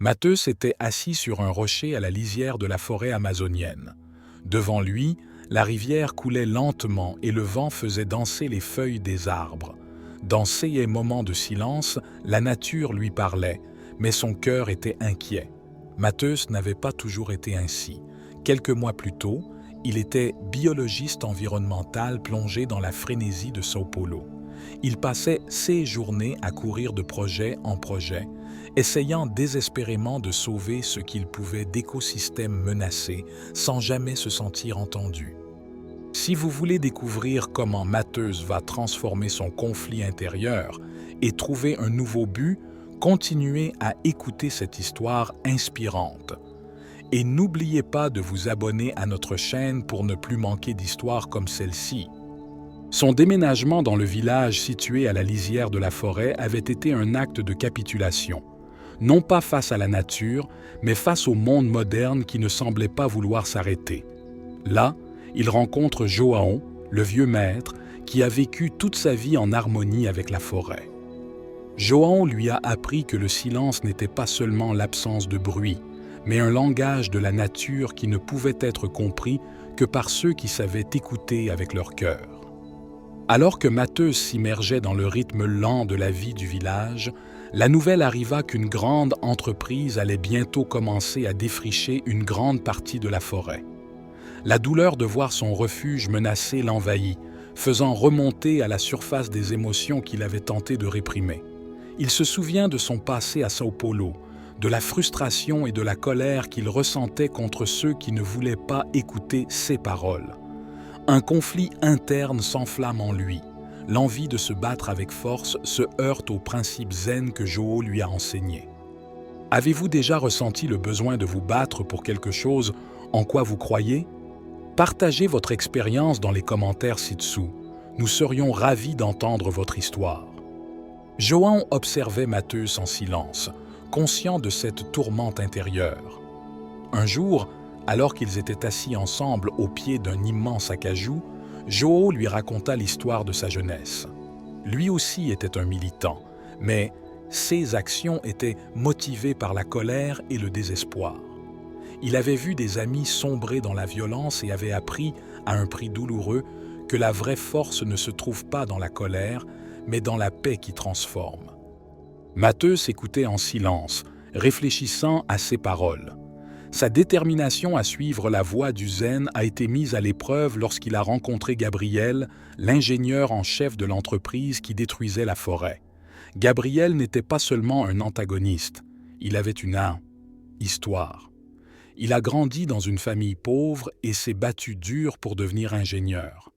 Matheus était assis sur un rocher à la lisière de la forêt amazonienne. Devant lui, la rivière coulait lentement et le vent faisait danser les feuilles des arbres. Dans ces moments de silence, la nature lui parlait, mais son cœur était inquiet. Matheus n'avait pas toujours été ainsi. Quelques mois plus tôt, il était biologiste environnemental plongé dans la frénésie de São Paulo. Il passait ses journées à courir de projet en projet, essayant désespérément de sauver ce qu'il pouvait d'écosystèmes menacés sans jamais se sentir entendu. Si vous voulez découvrir comment Matheus va transformer son conflit intérieur et trouver un nouveau but, continuez à écouter cette histoire inspirante. Et n'oubliez pas de vous abonner à notre chaîne pour ne plus manquer d'histoires comme celle-ci. Son déménagement dans le village situé à la lisière de la forêt avait été un acte de capitulation. Non pas face à la nature, mais face au monde moderne qui ne semblait pas vouloir s'arrêter. Là, il rencontre João, le vieux maître, qui a vécu toute sa vie en harmonie avec la forêt. João lui a appris que le silence n'était pas seulement l'absence de bruit, mais un langage de la nature qui ne pouvait être compris que par ceux qui savaient écouter avec leur cœur. Alors que Matheus s'immergeait dans le rythme lent de la vie du village, la nouvelle arriva qu'une grande entreprise allait bientôt commencer à défricher une grande partie de la forêt. La douleur de voir son refuge menacé l'envahit, faisant remonter à la surface des émotions qu'il avait tenté de réprimer. Il se souvient de son passé à São Paulo, de la frustration et de la colère qu'il ressentait contre ceux qui ne voulaient pas écouter ses paroles. Un conflit interne s'enflamme en lui. L'envie de se battre avec force se heurte aux principes zen que João lui a enseignés. Avez-vous déjà ressenti le besoin de vous battre pour quelque chose en quoi vous croyez? Partagez votre expérience dans les commentaires ci-dessous. Nous serions ravis d'entendre votre histoire. João observait Matheus en silence, conscient de cette tourmente intérieure. Un jour, alors qu'ils étaient assis ensemble au pied d'un immense acajou, João lui raconta l'histoire de sa jeunesse. Lui aussi était un militant, mais ses actions étaient motivées par la colère et le désespoir. Il avait vu des amis sombrer dans la violence et avait appris, à un prix douloureux, que la vraie force ne se trouve pas dans la colère, mais dans la paix qui transforme. Matheus écoutait en silence, réfléchissant à ses paroles. Sa détermination à suivre la voie du zen a été mise à l'épreuve lorsqu'il a rencontré Gabriel, l'ingénieur en chef de l'entreprise qui détruisait la forêt. Gabriel n'était pas seulement un antagoniste, il avait une histoire. Il a grandi dans une famille pauvre et s'est battu dur pour devenir ingénieur.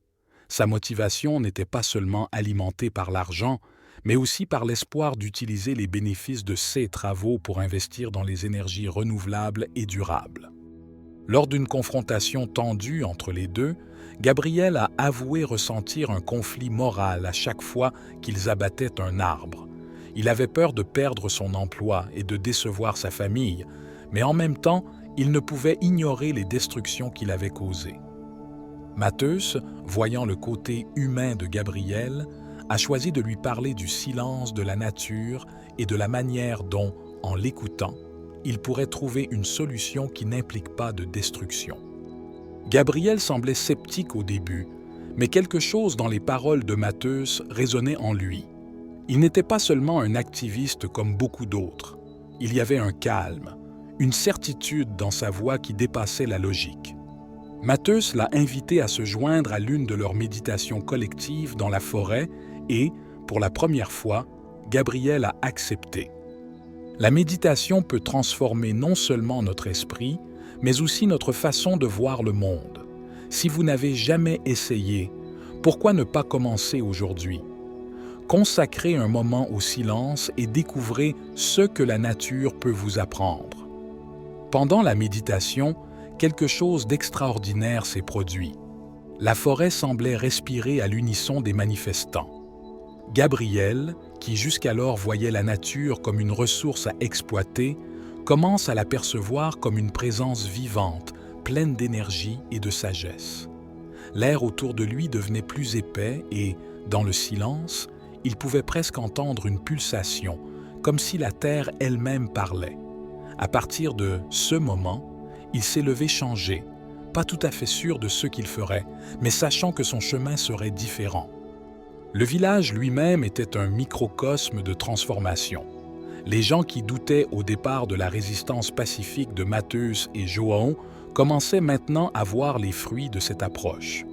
Sa motivation n'était pas seulement alimentée par l'argent, mais aussi par l'espoir d'utiliser les bénéfices de ses travaux pour investir dans les énergies renouvelables et durables. Lors d'une confrontation tendue entre les deux, Gabriel a avoué ressentir un conflit moral à chaque fois qu'ils abattaient un arbre. Il avait peur de perdre son emploi et de décevoir sa famille, mais en même temps, il ne pouvait ignorer les destructions qu'il avait causées. Matheus, voyant le côté humain de Gabriel, a choisi de lui parler du silence de la nature et de la manière dont, en l'écoutant, il pourrait trouver une solution qui n'implique pas de destruction. Gabriel semblait sceptique au début, mais quelque chose dans les paroles de Matheus résonnait en lui. Il n'était pas seulement un activiste comme beaucoup d'autres. Il y avait un calme, une certitude dans sa voix qui dépassait la logique. Matheus l'a invité à se joindre à l'une de leurs méditations collectives dans la forêt et, pour la première fois, Gabriel a accepté. La méditation peut transformer non seulement notre esprit, mais aussi notre façon de voir le monde. Si vous n'avez jamais essayé, pourquoi ne pas commencer aujourd'hui? Consacrez un moment au silence et découvrez ce que la nature peut vous apprendre. Pendant la méditation, quelque chose d'extraordinaire s'est produit. La forêt semblait respirer à l'unisson des manifestants. Gabriel, qui jusqu'alors voyait la nature comme une ressource à exploiter, commence à l'apercevoir comme une présence vivante, pleine d'énergie et de sagesse. L'air autour de lui devenait plus épais et, dans le silence, il pouvait presque entendre une pulsation, comme si la terre elle-même parlait. À partir de ce moment, il s'est levé changé, pas tout à fait sûr de ce qu'il ferait, mais sachant que son chemin serait différent. Le village lui-même était un microcosme de transformation. Les gens qui doutaient au départ de la résistance pacifique de Mateus et João commençaient maintenant à voir les fruits de cette approche.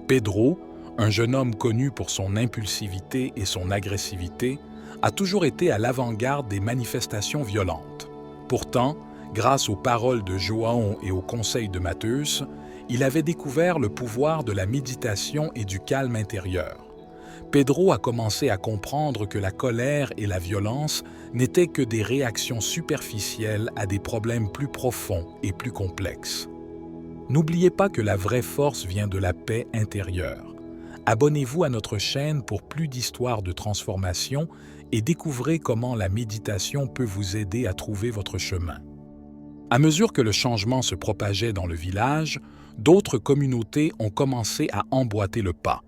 Pedro, un jeune homme connu pour son impulsivité et son agressivité, a toujours été à l'avant-garde des manifestations violentes. Pourtant, grâce aux paroles de João et aux conseils de Mateus, il avait découvert le pouvoir de la méditation et du calme intérieur. Pedro a commencé à comprendre que la colère et la violence n'étaient que des réactions superficielles à des problèmes plus profonds et plus complexes. N'oubliez pas que la vraie force vient de la paix intérieure. Abonnez-vous à notre chaîne pour plus d'histoires de transformation et découvrez comment la méditation peut vous aider à trouver votre chemin. À mesure que le changement se propageait dans le village, d'autres communautés ont commencé à emboîter le pas.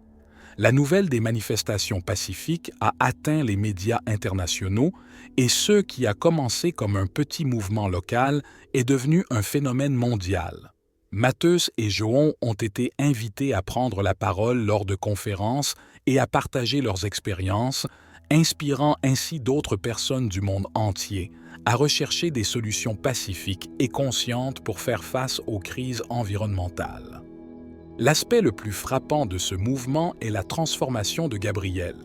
La nouvelle des manifestations pacifiques a atteint les médias internationaux et ce qui a commencé comme un petit mouvement local est devenu un phénomène mondial. Mateus et João ont été invités à prendre la parole lors de conférences et à partager leurs expériences, inspirant ainsi d'autres personnes du monde entier à rechercher des solutions pacifiques et conscientes pour faire face aux crises environnementales. L'aspect le plus frappant de ce mouvement est la transformation de Gabriel.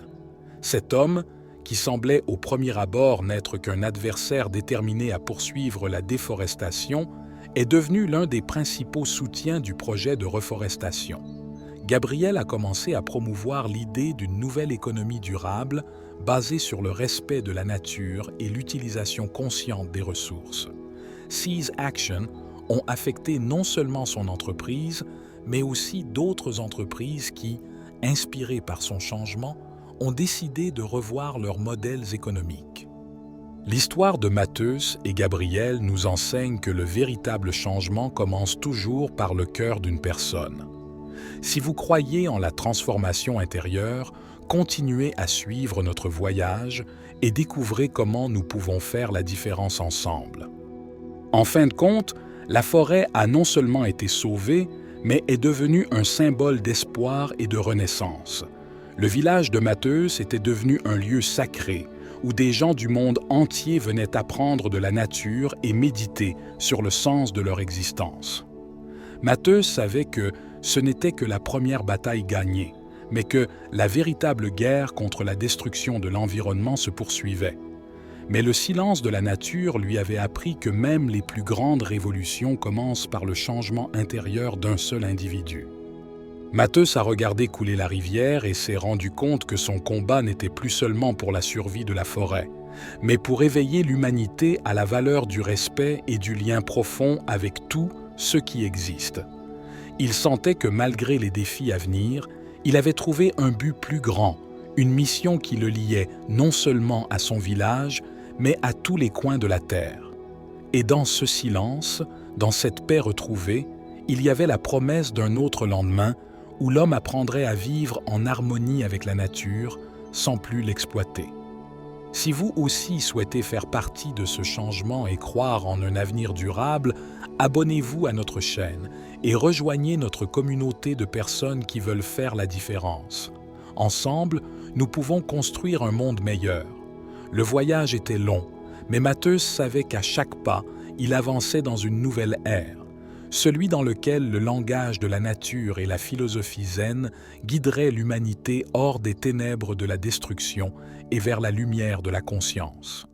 Cet homme, qui semblait au premier abord n'être qu'un adversaire déterminé à poursuivre la déforestation, est devenu l'un des principaux soutiens du projet de reforestation. Gabriel a commencé à promouvoir l'idée d'une nouvelle économie durable basée sur le respect de la nature et l'utilisation consciente des ressources. Ces actions ont affecté non seulement son entreprise, mais aussi d'autres entreprises qui, inspirées par son changement, ont décidé de revoir leurs modèles économiques. L'histoire de Mateus et Gabriel nous enseigne que le véritable changement commence toujours par le cœur d'une personne. Si vous croyez en la transformation intérieure, continuez à suivre notre voyage et découvrez comment nous pouvons faire la différence ensemble. En fin de compte, la forêt a non seulement été sauvée, mais est devenue un symbole d'espoir et de renaissance. Le village de Mateus était devenu un lieu sacré, où des gens du monde entier venaient apprendre de la nature et méditer sur le sens de leur existence. Mateus savait que ce n'était que la première bataille gagnée, mais que la véritable guerre contre la destruction de l'environnement se poursuivait. Mais le silence de la nature lui avait appris que même les plus grandes révolutions commencent par le changement intérieur d'un seul individu. Mateus a regardé couler la rivière et s'est rendu compte que son combat n'était plus seulement pour la survie de la forêt, mais pour éveiller l'humanité à la valeur du respect et du lien profond avec tout ce qui existe. Il sentait que malgré les défis à venir, il avait trouvé un but plus grand, une mission qui le liait non seulement à son village, mais à tous les coins de la terre. Et dans ce silence, dans cette paix retrouvée, il y avait la promesse d'un autre lendemain où l'homme apprendrait à vivre en harmonie avec la nature sans plus l'exploiter. Si vous aussi souhaitez faire partie de ce changement et croire en un avenir durable, abonnez-vous à notre chaîne et rejoignez notre communauté de personnes qui veulent faire la différence. Ensemble, nous pouvons construire un monde meilleur. Le voyage était long, mais Mateus savait qu'à chaque pas, il avançait dans une nouvelle ère, celui dans lequel le langage de la nature et la philosophie zen guideraient l'humanité hors des ténèbres de la destruction et vers la lumière de la conscience.